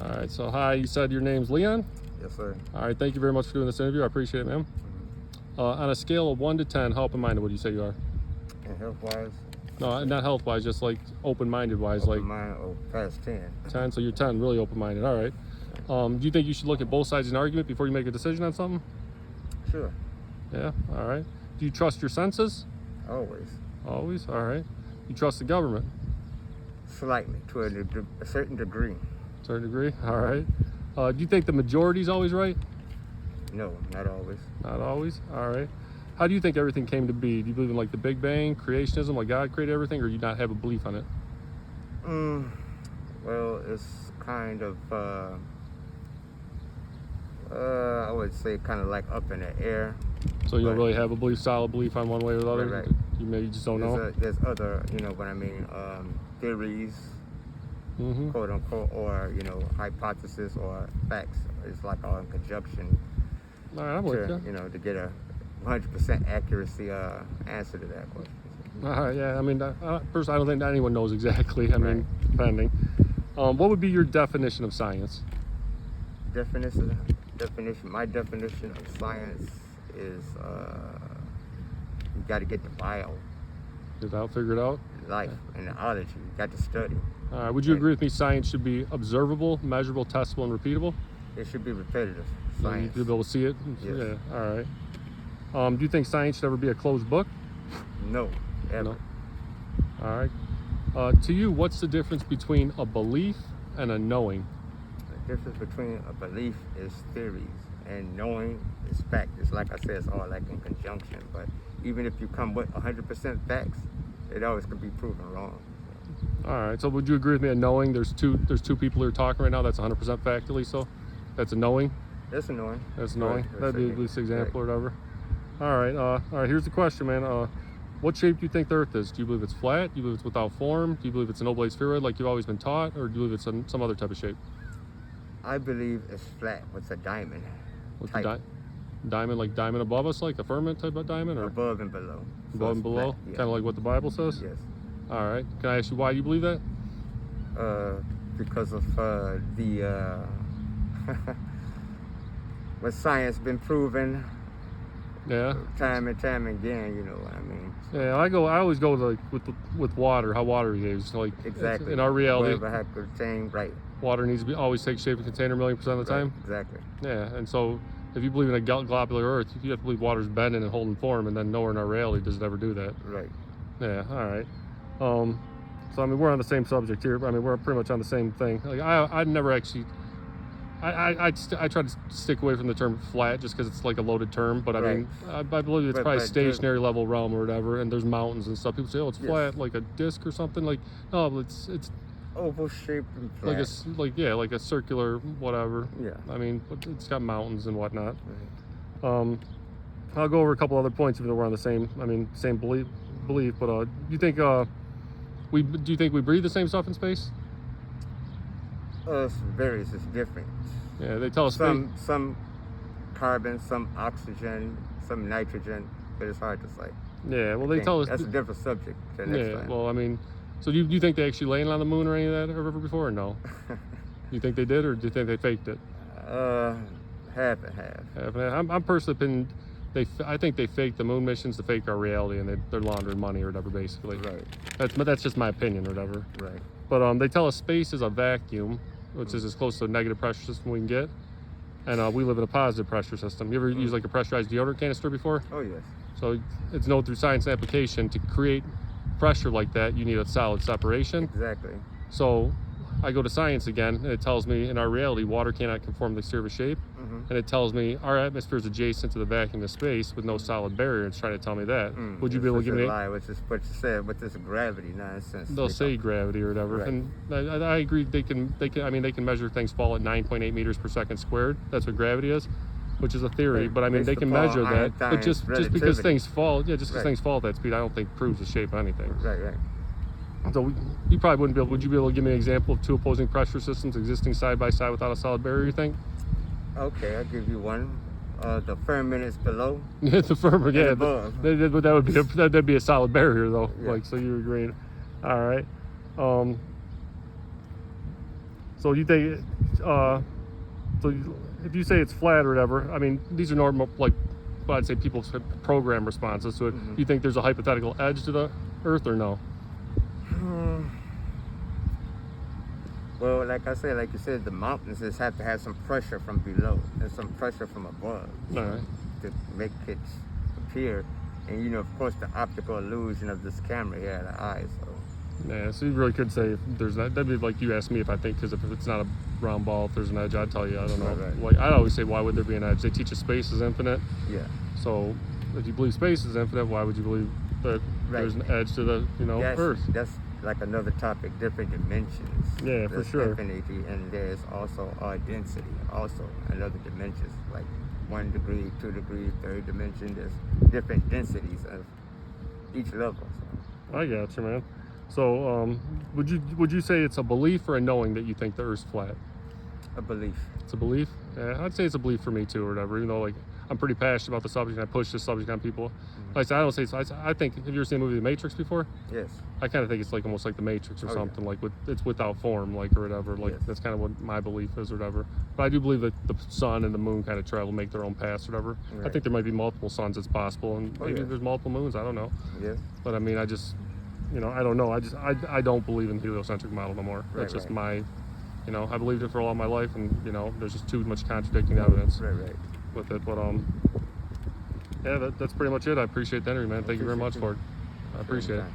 All right, so hi, you said your name's Leon? Yes, sir. All right, thank you very much for doing this interview. I appreciate it, man. On a scale of 1 to 10, how open-minded would you say you are? And health-wise, No, not health-wise, just like open-minded wise, like mine past 10. 10, so you're 10, really open-minded. All right. Do you think you should look at both sides of an argument before you make a decision on something? Sure. Yeah, all right. Do you trust your senses? Always. Always, all right. You trust the government? Slightly, to a certain degree. To a certain degree, all right. Do you think the majority's always right? No, not always. Not always, all right. How do you think everything came to be? Do you believe in like the Big Bang, creationism, like God created everything, or do you not have a belief on it? Well, it's kind of, I would say kind of like up in the air. So you don't really have a belief, solid belief on one way or the other? Right. You maybe just don't know? There's other, you know what I mean, theories, quote unquote, or, you know, hypothesis or facts. It's like all in conjunction All right, I'm with you. you know, to get a 100% accuracy answer to that question. All right, yeah, I mean, first, I don't think anyone knows exactly. I mean, depending. What would be your definition of science? My definition of science is you got to get the bio, Figure it out? life, and the ology. You got to study. All right, would you agree with me science should be observable, measurable, testable, and repeatable? It should be repetitive. You Science. should be able to see it? Yes. Yeah, all right. Do you think science should ever be a closed book? No, ever. No. All right. To you, what's the difference between a belief and a knowing? The difference between a belief is theories, and knowing is fact. It's like I said, it's all like in conjunction. But even if you come with 100% facts, it always could be proven wrong. All right. So would you agree with me on knowing? There's two people who are talking right now. That's 100% fact, at least. So that's a knowing. That's annoying. That's knowing. Right. That'd be at least an example or whatever. All right. All right. Here's the question, man. What shape do you think the Earth is? Do you believe it's flat? Do you believe it's without form? Do you believe it's an oblate spheroid like you've always been taught, or do you believe it's some other type of shape? I believe it's flat with a diamond. What's type. the diamond, like diamond above us, like a firmament type of diamond, or Above and below. above and below, Yeah. kind of like what the Bible says? Yes. All right. Can I ask you why you believe that? Because of what science been proven Yeah. time and time again. You know what I mean? Yeah. I always go like with water, how water behaves. Like Exactly. in our reality, Whatever had contained, right? water needs to be always take shape and container 1,000,000% of the time. Exactly. Yeah. And so if you believe in a globular Earth, you have to believe water's bending and holding form, and then nowhere in our reality does it ever do that. Right. Yeah. All right. So I mean, we're on the same subject here. I mean, we're pretty much on the same thing. Like I'd never actually. I try to stick away from the term flat just because it's like a loaded term. But I mean, I believe it's probably stationary level realm or whatever. And there's mountains and stuff. People say, oh, it's flat, like a disc or something. Like no, it's oval shaped and flat. like a circular whatever. Yeah. I mean, it's got mountains and whatnot. I'll go over a couple other points even though we're on the same. I mean, same belief. But do you think do you think we breathe the same stuff in space? It varies. It's different. Yeah, they tell us some carbon, some oxygen, some nitrogen, but it's hard to say. Yeah, well, they tell us that's a different subject. To next time. Well, I mean, so do you think they actually landed on the moon or any of that ever before, or no? You think they did, or do you think they faked it? Half and half. Half and half. I'm personally been. I think they faked the moon missions to fake our reality, and they're laundering money or whatever, basically. Right. That's just my opinion or whatever. Right. But they tell us space is a vacuum, which is as close to a negative pressure system we can get, and we live in a positive pressure system. You ever use like a pressurized deodorant canister before? Oh yes. So it's known through science and application to create pressure like that, you need a solid separation. Exactly. So I go to science again, and it tells me in our reality, water cannot conform to the sphere of shape. And it tells me our atmosphere is adjacent to the vacuum of space with no solid barrier. It's trying to tell me that. Would you be able to give me a lie? Which is what you said with this gravity nonsense. They'll say gravity or whatever, Right. and I agree. They can. I mean, they can measure things fall at 9.8 meters per second squared. That's what gravity is, which is a theory. Right. But I mean, they can measure that. But just because relativity. things fall, just because things fall at that speed, I don't think proves the shape of anything. Right. So you probably wouldn't be able. Would you be able to give me an example of two opposing pressure systems existing side by side without a solid barrier? You think? Okay, I'll give you one. The firmament is below. The firmament, yeah. Above. That'd be a solid barrier, though. Yeah. Like, so you're agreeing. All right. So you think so if you say it's flat or whatever, I mean, these are normal, like, well, I'd say people's program responses to it. You think there's a hypothetical edge to the Earth or no? Well, like I said, like you said, the mountains just have to have some pressure from below and some pressure from above All right. to make it appear. And you know, of course, the optical illusion of this camera here at the eye. So Yeah, so you really could say if there's that. That'd be like you asked me if I think, because if it's not a round ball, if there's an edge, I'd tell you. I don't know. Right. Like I always say, why would there be an edge? They teach us space is infinite. yeah, So if you believe space is infinite, why would you believe that there's an edge to the Earth? that's like another topic, different dimensions. Yeah, for there's sure. Infinity, and there's also density, also another dimensions, like 1 degree, 2 degrees, third dimension. There's different densities of each level. So. I got you, man. So would you say it's a belief or a knowing that you think the Earth's flat? A belief. It's a belief. Yeah, I'd say it's a belief for me too, or whatever. Even though like I'm pretty passionate about the subject, and I push this subject on people. Like I said, I don't say. I think. Have you ever seen the movie The Matrix before? Yes. I kind of think it's like almost like The Matrix or Oh, something. Like it's without form, like or whatever. Like Yes. that's kind of what my belief is, or whatever. But I do believe that the sun and the moon kind of travel, make their own paths, or whatever. I Right. think there might be multiple suns. It's possible, and Oh, maybe yeah. there's multiple moons. I don't know. Yes. But I mean, I just, I don't know. I don't believe in the heliocentric model no more. That's just right. my, I believed it for all my life, and there's just too much contradicting evidence Right. with it. But yeah, that's pretty much it. I appreciate the interview, man. Thank you very much for it. I appreciate it.